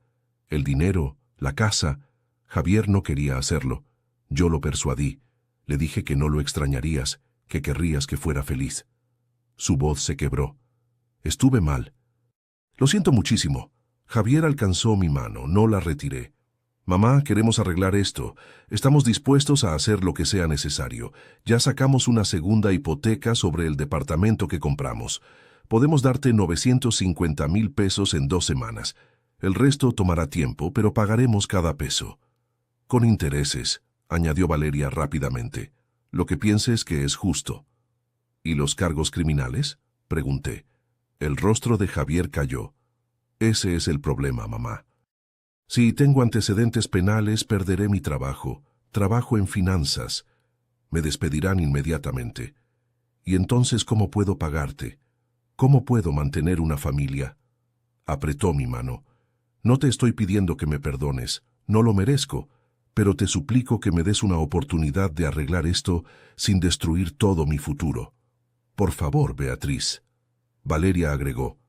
El dinero, la casa. Javier no quería hacerlo. Yo lo persuadí. Le dije que no lo extrañarías, que querrías que fuera feliz. Su voz se quebró. Estuve mal. Lo siento muchísimo. Javier alcanzó mi mano, no la retiré. Mamá, queremos arreglar esto. Estamos dispuestos a hacer lo que sea necesario. Ya sacamos una segunda hipoteca sobre el departamento que compramos. Podemos darte 950,000 pesos en 2 semanas. El resto tomará tiempo, pero pagaremos cada peso. Con intereses, añadió Valeria rápidamente. Lo que pienses que es justo. ¿Y los cargos criminales?, pregunté. El rostro de Javier cayó. Ese es el problema, mamá. Si tengo antecedentes penales, perderé mi trabajo. Trabajo en finanzas. Me despedirán inmediatamente. ¿Y entonces cómo puedo pagarte? ¿Cómo puedo mantener una familia? Apretó mi mano. No te estoy pidiendo que me perdones. No lo merezco. Pero te suplico que me des una oportunidad de arreglar esto sin destruir todo mi futuro. Por favor, Beatriz. Valeria agregó.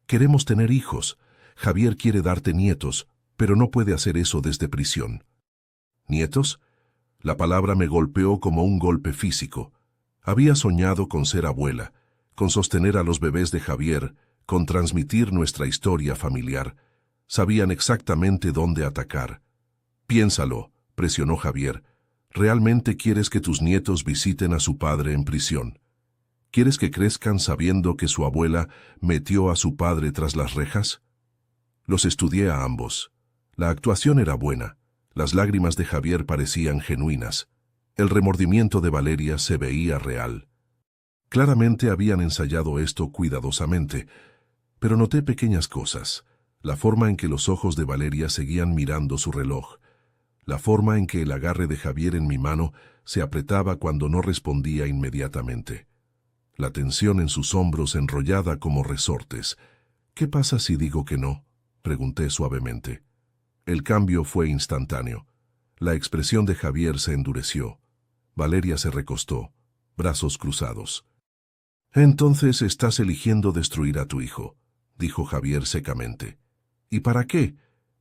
Queremos tener hijos. Javier quiere darte nietos, pero no puede hacer eso desde prisión. ¿Nietos? La palabra me golpeó como un golpe físico. Había soñado con ser abuela, con sostener a los bebés de Javier, con transmitir nuestra historia familiar. Sabían exactamente dónde atacar. Piénsalo, presionó Javier. ¿Realmente quieres que tus nietos visiten a su padre en prisión? ¿Quieres que crezcan sabiendo que su abuela metió a su padre tras las rejas? Los estudié a ambos. La actuación era buena. Las lágrimas de Javier parecían genuinas. El remordimiento de Valeria se veía real. Claramente habían ensayado esto cuidadosamente, pero noté pequeñas cosas. La forma en que los ojos de Valeria seguían mirando su reloj. La forma en que el agarre de Javier en mi mano se apretaba cuando no respondía inmediatamente. La tensión en sus hombros enrollada como resortes. ¿Qué pasa si digo que no?, pregunté suavemente. El cambio fue instantáneo. La expresión de Javier se endureció. Valeria se recostó, brazos cruzados. «Entonces estás eligiendo destruir a tu hijo», dijo Javier secamente. «¿Y para qué?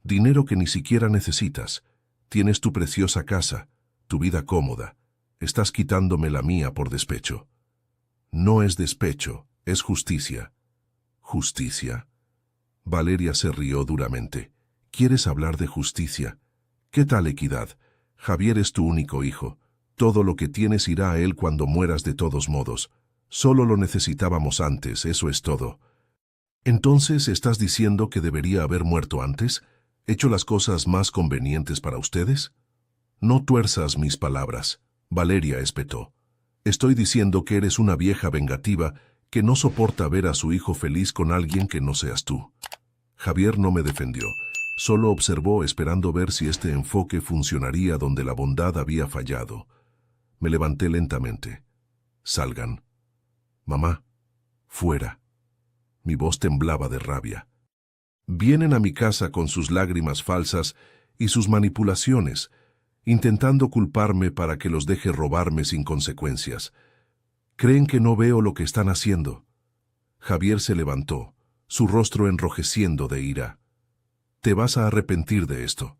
Dinero que ni siquiera necesitas. Tienes tu preciosa casa, tu vida cómoda. Estás quitándome la mía por despecho». «No es despecho, es justicia». ¿Justicia? Valeria se rió duramente. ¿Quieres hablar de justicia? ¿Qué tal equidad? Javier es tu único hijo. Todo lo que tienes irá a él cuando mueras de todos modos. Solo lo necesitábamos antes, eso es todo. ¿Entonces estás diciendo que debería haber muerto antes? ¿Hecho las cosas más convenientes para ustedes? No tuerzas mis palabras. Valeria espetó. Estoy diciendo que eres una vieja vengativa que no soporta ver a su hijo feliz con alguien que no seas tú. Javier no me defendió. Solo observó esperando ver si este enfoque funcionaría donde la bondad había fallado. Me levanté lentamente. Salgan. Mamá, fuera. Mi voz temblaba de rabia. Vienen a mi casa con sus lágrimas falsas y sus manipulaciones, intentando culparme para que los deje robarme sin consecuencias. ¿Creen que no veo lo que están haciendo? Javier se levantó, su rostro enrojeciendo de ira. Te vas a arrepentir de esto.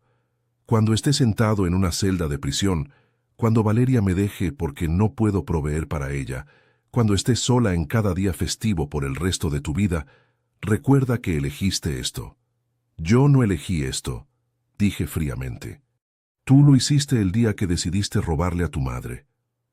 Cuando esté sentado en una celda de prisión, cuando Valeria me deje porque no puedo proveer para ella, cuando estés sola en cada día festivo por el resto de tu vida, recuerda que elegiste esto. Yo no elegí esto, dije fríamente. Tú lo hiciste el día que decidiste robarle a tu madre.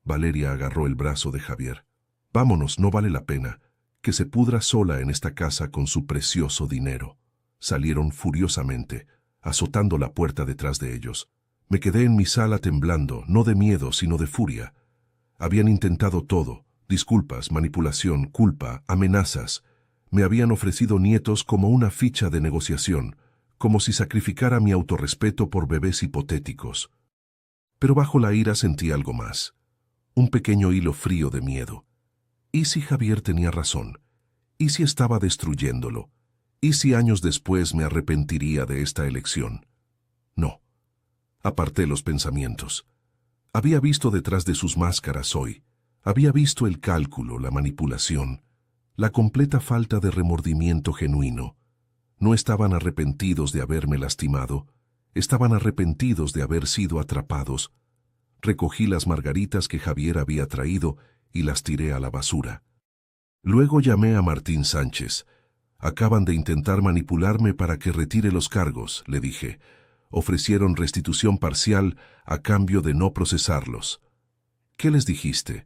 Valeria agarró el brazo de Javier. Vámonos, no vale la pena. Que se pudra sola en esta casa con su precioso dinero. Salieron furiosamente, azotando la puerta detrás de ellos. Me quedé en mi sala temblando, no de miedo, sino de furia. Habían intentado todo, disculpas, manipulación, culpa, amenazas. Me habían ofrecido nietos como una ficha de negociación, como si sacrificara mi autorrespeto por bebés hipotéticos. Pero bajo la ira sentí algo más. Un pequeño hilo frío de miedo. ¿Y si Javier tenía razón? ¿Y si estaba destruyéndolo? ¿Y si años después me arrepentiría de esta elección? No. Aparté los pensamientos. Había visto detrás de sus máscaras hoy. Había visto el cálculo, la manipulación, la completa falta de remordimiento genuino. No estaban arrepentidos de haberme lastimado. Estaban arrepentidos de haber sido atrapados. Recogí las margaritas que Javier había traído y las tiré a la basura. Luego llamé a Martín Sánchez. Acaban de intentar manipularme para que retire los cargos, le dije. Ofrecieron restitución parcial a cambio de no procesarlos. ¿Qué les dijiste?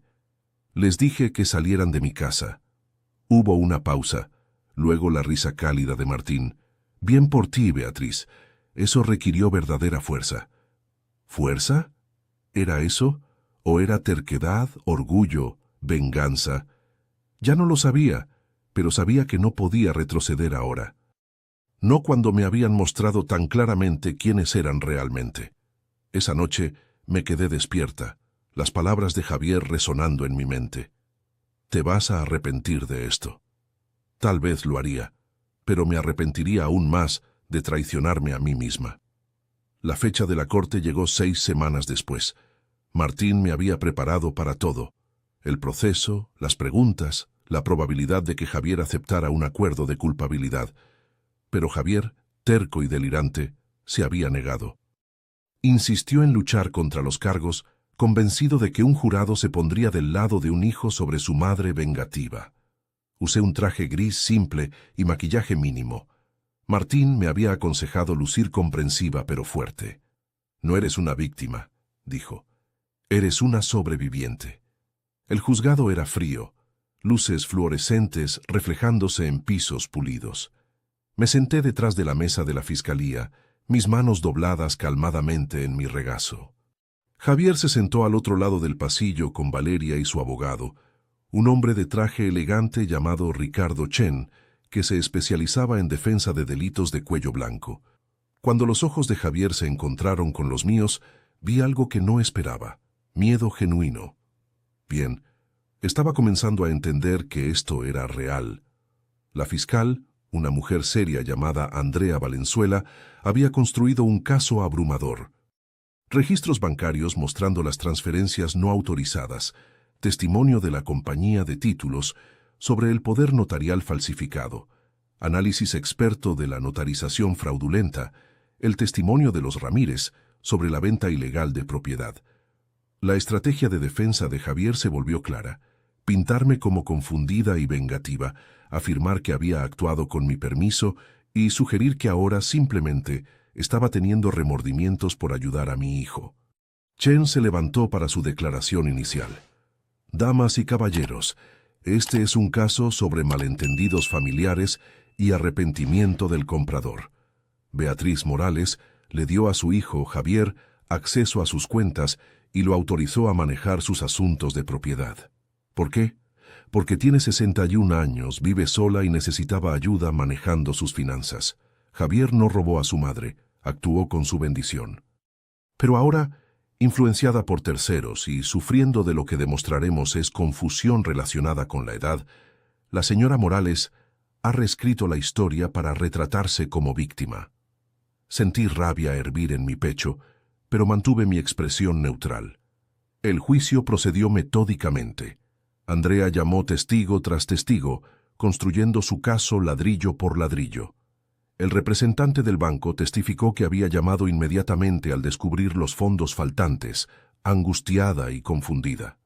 Les dije que salieran de mi casa. Hubo una pausa, luego la risa cálida de Martín. Bien por ti, Beatriz. Eso requirió verdadera fuerza. ¿Fuerza? ¿Era eso? ¿O era terquedad, orgullo, venganza? Ya no lo sabía, pero sabía que no podía retroceder ahora. No cuando me habían mostrado tan claramente quiénes eran realmente. Esa noche me quedé despierta, las palabras de Javier resonando en mi mente. Te vas a arrepentir de esto. Tal vez lo haría, pero me arrepentiría aún más de traicionarme a mí misma. La fecha de la corte llegó 6 semanas después. Martín me había preparado para todo. El proceso, las preguntas, la probabilidad de que Javier aceptara un acuerdo de culpabilidad. Pero Javier, terco y delirante, se había negado. Insistió en luchar contra los cargos, convencido de que un jurado se pondría del lado de un hijo sobre su madre vengativa. Usé un traje gris simple y maquillaje mínimo. Martín me había aconsejado lucir comprensiva pero fuerte. No eres una víctima, dijo. Eres una sobreviviente. El juzgado era frío, luces fluorescentes reflejándose en pisos pulidos. Me senté detrás de la mesa de la fiscalía, mis manos dobladas calmadamente en mi regazo. Javier se sentó al otro lado del pasillo con Valeria y su abogado, un hombre de traje elegante llamado Ricardo Chen, que se especializaba en defensa de delitos de cuello blanco. Cuando los ojos de Javier se encontraron con los míos, vi algo que no esperaba, miedo genuino. Bien, estaba comenzando a entender que esto era real. La fiscal, una mujer seria llamada Andrea Valenzuela, había construido un caso abrumador. Registros bancarios mostrando las transferencias no autorizadas, testimonio de la compañía de títulos sobre el poder notarial falsificado, análisis experto de la notarización fraudulenta, el testimonio de los Ramírez sobre la venta ilegal de propiedad. La estrategia de defensa de Javier se volvió clara. pintarme como confundida y vengativa, afirmar que había actuado con mi permiso y sugerir que ahora simplemente estaba teniendo remordimientos por ayudar a mi hijo. Chen se levantó para su declaración inicial. Damas y caballeros, este es un caso sobre malentendidos familiares y arrepentimiento del comprador. Beatriz Morales le dio a su hijo, Javier, acceso a sus cuentas y lo autorizó a manejar sus asuntos de propiedad. ¿Por qué? Porque tiene 61 años, vive sola y necesitaba ayuda manejando sus finanzas. Javier no robó a su madre, actuó con su bendición. Pero ahora, influenciada por terceros y sufriendo de lo que demostraremos es confusión relacionada con la edad, la señora Morales ha reescrito la historia para retratarse como víctima. Sentí rabia hervir en mi pecho, pero mantuve mi expresión neutral. El juicio procedió metódicamente. Andrea llamó testigo tras testigo, construyendo su caso ladrillo por ladrillo. El representante del banco testificó que había llamado inmediatamente al descubrir los fondos faltantes, angustiada y confundida.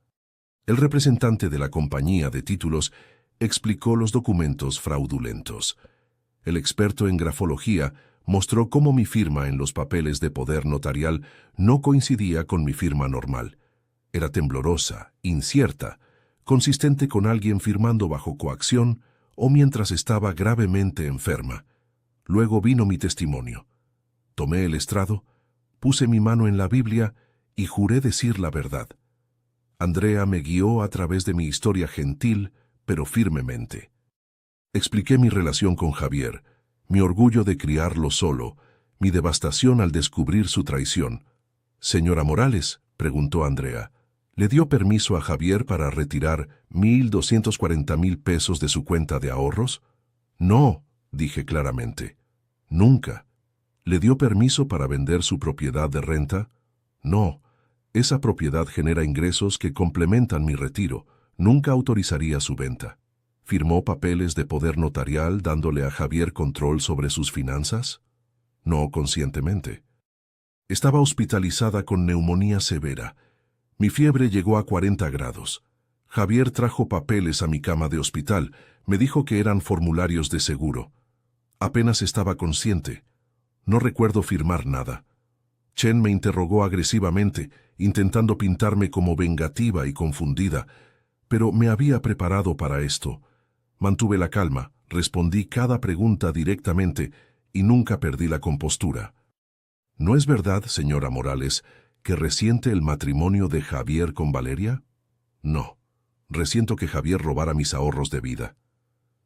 El representante de la compañía de títulos explicó los documentos fraudulentos. El experto en grafología mostró cómo mi firma en los papeles de poder notarial no coincidía con mi firma normal. Era temblorosa, incierta, consistente con alguien firmando bajo coacción o mientras estaba gravemente enferma. Luego vino mi testimonio. Tomé el estrado, puse mi mano en la Biblia y juré decir la verdad. Andrea me guió a través de mi historia gentil, pero firmemente. Expliqué mi relación con Javier, mi orgullo de criarlo solo, mi devastación al descubrir su traición. «Señora Morales», preguntó Andrea, ¿le dio permiso a Javier para retirar 1,240,000 pesos de su cuenta de ahorros? No, dije claramente. Nunca. ¿Le dio permiso para vender su propiedad de renta? No. Esa propiedad genera ingresos que complementan mi retiro. Nunca autorizaría su venta. ¿Firmó papeles de poder notarial dándole a Javier control sobre sus finanzas? No conscientemente. Estaba hospitalizada con neumonía severa. Mi fiebre llegó a 40 grados. Javier trajo papeles a mi cama de hospital. Me dijo que eran formularios de seguro. Apenas estaba consciente. No recuerdo firmar nada. Chen me interrogó agresivamente, intentando pintarme como vengativa y confundida, pero me había preparado para esto. Mantuve la calma, respondí cada pregunta directamente y nunca perdí la compostura. ¿No es verdad, señora Morales, que resiente el matrimonio de Javier con Valeria? No. Resiento que Javier robara mis ahorros de vida.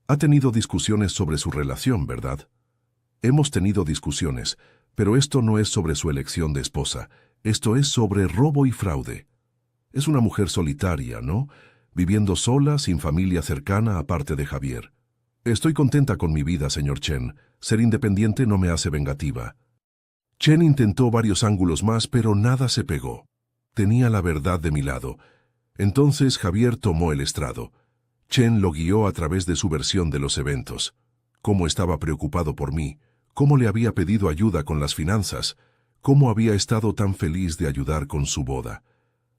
Ha tenido discusiones sobre su relación, ¿verdad? Hemos tenido discusiones, pero esto no es sobre su elección de esposa. Esto es sobre robo y fraude. Es una mujer solitaria, ¿no? Viviendo sola, sin familia cercana aparte de Javier. Estoy contenta con mi vida, señor Chen. Ser independiente no me hace vengativa. Chen intentó varios ángulos más, pero nada se pegó. Tenía la verdad de mi lado. Entonces Javier tomó el estrado. Chen lo guió a través de su versión de los eventos. Cómo estaba preocupado por mí, cómo le había pedido ayuda con las finanzas, cómo había estado tan feliz de ayudar con su boda.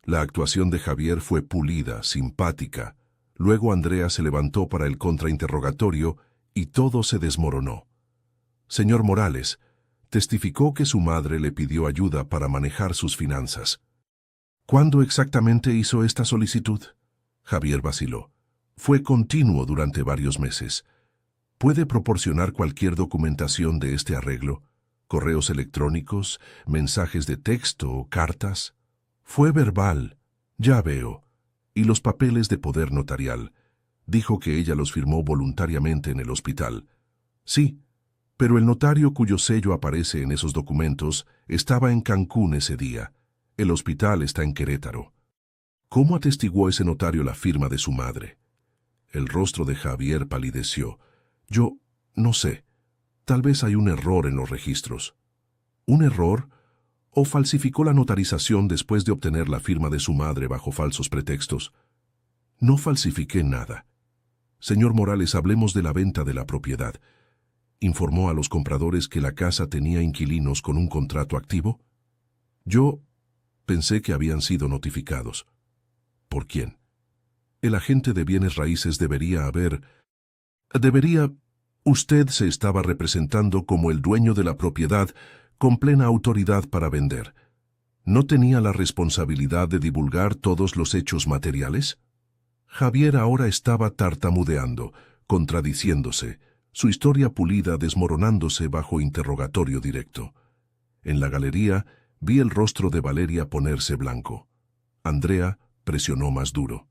La actuación de Javier fue pulida, simpática. Luego Andrea se levantó para el contrainterrogatorio y todo se desmoronó. Señor Morales, testificó que su madre le pidió ayuda para manejar sus finanzas. ¿Cuándo exactamente hizo esta solicitud? Javier vaciló. Fue continuo durante varios meses. ¿Puede proporcionar cualquier documentación de este arreglo? ¿Correos electrónicos, mensajes de texto o cartas? Fue verbal, ya veo. ¿Y los papeles de poder notarial? Dijo que ella los firmó voluntariamente en el hospital. Sí, pero el notario cuyo sello aparece en esos documentos estaba en Cancún ese día. El hospital está en Querétaro. ¿Cómo atestiguó ese notario la firma de su madre? El rostro de Javier palideció. Yo no sé. Tal vez hay un error en los registros. ¿Un error? ¿O falsificó la notarización después de obtener la firma de su madre bajo falsos pretextos? No falsifiqué nada. Señor Morales, hablemos de la venta de la propiedad. ¿Informó a los compradores que la casa tenía inquilinos con un contrato activo? Yo pensé que habían sido notificados. ¿Por quién? El agente de bienes raíces debería... Usted se estaba representando como el dueño de la propiedad con plena autoridad para vender. ¿No tenía la responsabilidad de divulgar todos los hechos materiales? Javier ahora estaba tartamudeando, contradiciéndose, su historia pulida desmoronándose bajo interrogatorio directo. En la galería vi el rostro de Valeria ponerse blanco. Andrea presionó más duro.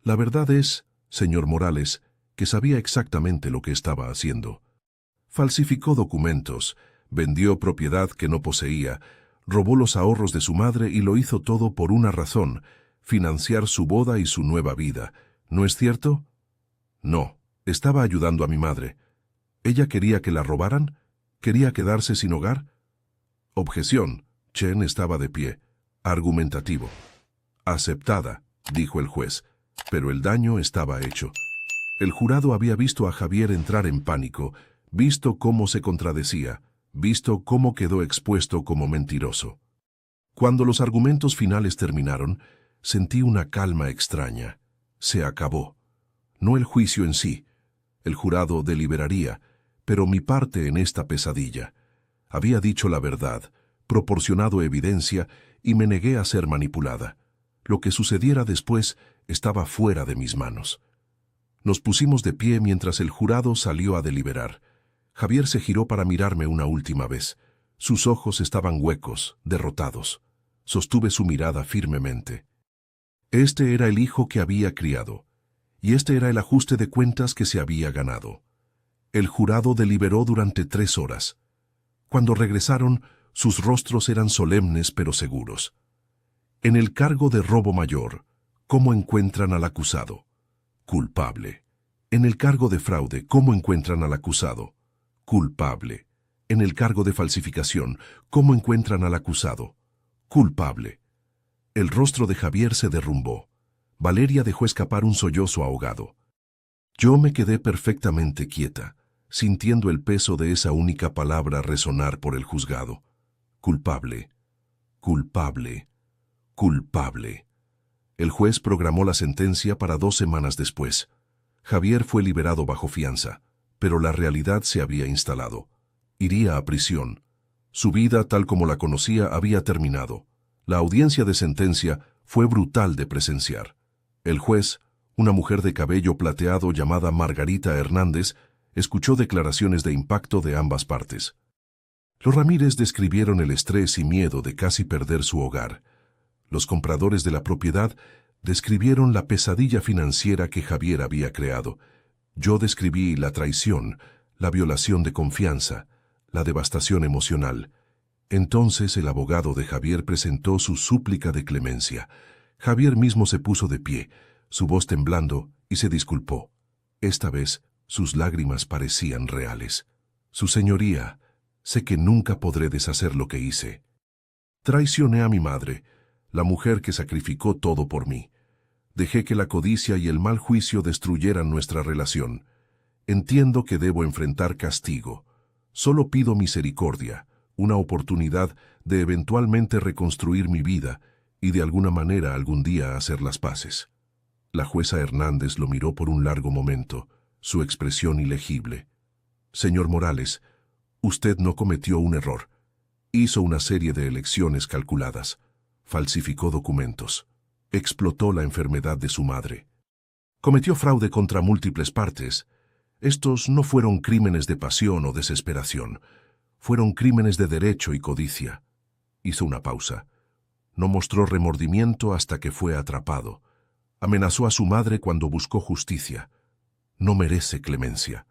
La verdad es, señor Morales, que sabía exactamente lo que estaba haciendo. Falsificó documentos, vendió propiedad que no poseía, robó los ahorros de su madre y lo hizo todo por una razón: financiar su boda y su nueva vida. ¿No es cierto? No, estaba ayudando a mi madre. ¿Ella quería que la robaran? ¿Quería quedarse sin hogar? Objeción. Chen estaba de pie, argumentativo. Aceptada, dijo el juez, pero el daño estaba hecho. El jurado había visto a Javier entrar en pánico, visto cómo se contradecía, visto cómo quedó expuesto como mentiroso. Cuando los argumentos finales terminaron, sentí una calma extraña. Se acabó. No el juicio en sí. El jurado deliberaría, pero mi parte en esta pesadilla. Había dicho la verdad, proporcionado evidencia y me negué a ser manipulada. Lo que sucediera después estaba fuera de mis manos. Nos pusimos de pie mientras el jurado salió a deliberar. Javier se giró para mirarme una última vez. Sus ojos estaban huecos, derrotados. Sostuve su mirada firmemente. Este era el hijo que había criado, y este era el ajuste de cuentas que se había ganado. El jurado deliberó durante 3 horas. Cuando regresaron, sus rostros eran solemnes pero seguros. En el cargo de robo mayor, ¿cómo encuentran al acusado? Culpable. En el cargo de fraude, ¿cómo encuentran al acusado? Culpable. En el cargo de falsificación, ¿cómo encuentran al acusado? Culpable. El rostro de Javier se derrumbó. Valeria dejó escapar un sollozo ahogado. Yo me quedé perfectamente quieta, sintiendo el peso de esa única palabra resonar por el juzgado. Culpable. Culpable. Culpable. El juez programó la sentencia para 2 semanas después. Javier fue liberado bajo fianza, pero la realidad se había instalado. Iría a prisión. Su vida, tal como la conocía, había terminado. La audiencia de sentencia fue brutal de presenciar. El juez, una mujer de cabello plateado llamada Margarita Hernández, escuchó declaraciones de impacto de ambas partes. Los Ramírez describieron el estrés y miedo de casi perder su hogar. Los compradores de la propiedad describieron la pesadilla financiera que Javier había creado. Yo describí la traición, la violación de confianza, la devastación emocional. Entonces el abogado de Javier presentó su súplica de clemencia. Javier mismo se puso de pie, su voz temblando, y se disculpó. Esta vez sus lágrimas parecían reales. Su señoría, sé que nunca podré deshacer lo que hice. Traicioné a mi madre, la mujer que sacrificó todo por mí. Dejé que la codicia y el mal juicio destruyeran nuestra relación. Entiendo que debo enfrentar castigo. Solo pido misericordia, una oportunidad de eventualmente reconstruir mi vida y de alguna manera algún día hacer las paces. La jueza Hernández lo miró por un largo momento, su expresión ilegible. Señor Morales, usted no cometió un error. Hizo una serie de elecciones calculadas. Falsificó documentos. Explotó la enfermedad de su madre. Cometió fraude contra múltiples partes. Estos no fueron crímenes de pasión o desesperación. Fueron crímenes de derecho y codicia. Hizo una pausa. No mostró remordimiento hasta que fue atrapado. Amenazó a su madre cuando buscó justicia. No merece clemencia.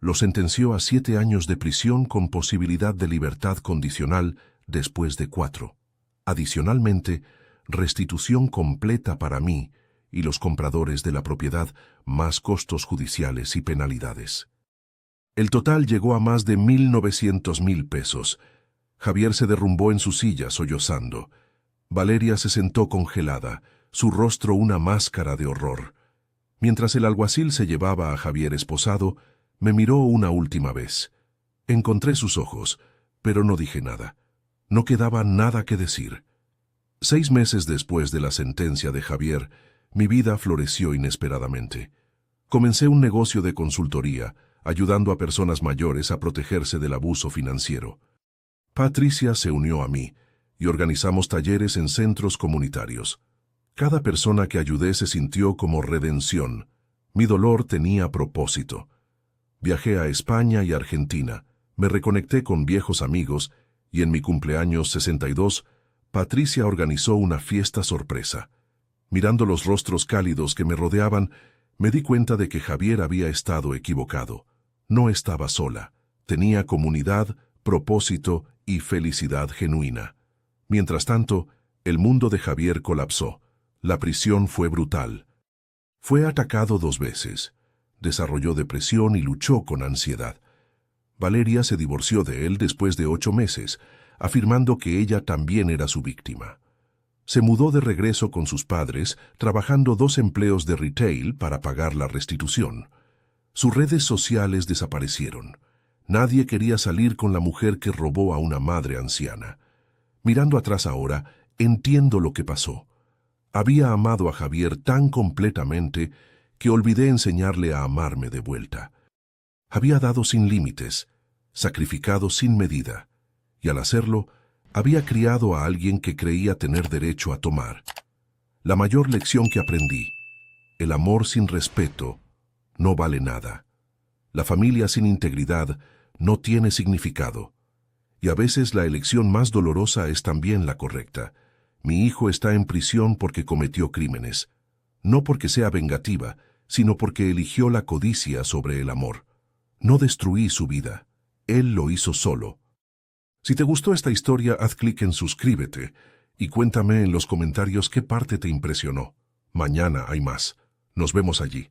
Lo sentenció a 7 años de prisión con posibilidad de libertad condicional después de 4. Adicionalmente, restitución completa para mí y los compradores de la propiedad, más costos judiciales y penalidades. El total llegó a más de 1.900.000 pesos. Javier se derrumbó en su silla sollozando. Valeria se sentó congelada, su rostro una máscara de horror. Mientras el alguacil se llevaba a Javier esposado, me miró una última vez. Encontré sus ojos, pero no dije nada. No quedaba nada que decir. 6 meses después de la sentencia de Javier, Mi vida floreció inesperadamente. Comencé un negocio de consultoría, ayudando a personas mayores a protegerse del abuso financiero. Patricia se unió a mí y organizamos talleres en centros comunitarios. Cada persona que ayudé se sintió como redención. Mi dolor tenía propósito. Viajé a España y Argentina, me reconecté con viejos amigos y en mi cumpleaños 62, Patricia organizó una fiesta sorpresa. Mirando los rostros cálidos que me rodeaban, me di cuenta de que Javier había estado equivocado. No estaba sola. Tenía comunidad, propósito y felicidad genuina. Mientras tanto, el mundo de Javier colapsó. La prisión fue brutal. Fue atacado 2 veces. Desarrolló depresión y luchó con ansiedad. Valeria se divorció de él después de 8 meses, afirmando que ella también era su víctima. Se mudó de regreso con sus padres, trabajando 2 empleos de retail para pagar la restitución. Sus redes sociales desaparecieron. Nadie quería salir con la mujer que robó a una madre anciana. Mirando atrás ahora, entiendo lo que pasó. Había amado a Javier tan completamente que olvidé enseñarle a amarme de vuelta. Había dado sin límites, sacrificado sin medida, y al hacerlo, había criado a alguien que creía tener derecho a tomar. La mayor lección que aprendí: el amor sin respeto no vale nada. La familia sin integridad no tiene significado. Y a veces la elección más dolorosa es también la correcta. Mi hijo está en prisión porque cometió crímenes. No porque sea vengativa, sino porque eligió la codicia sobre el amor. No destruí su vida. Él lo hizo solo. Si te gustó esta historia, haz clic en suscríbete y cuéntame en los comentarios qué parte te impresionó. Mañana hay más. Nos vemos allí.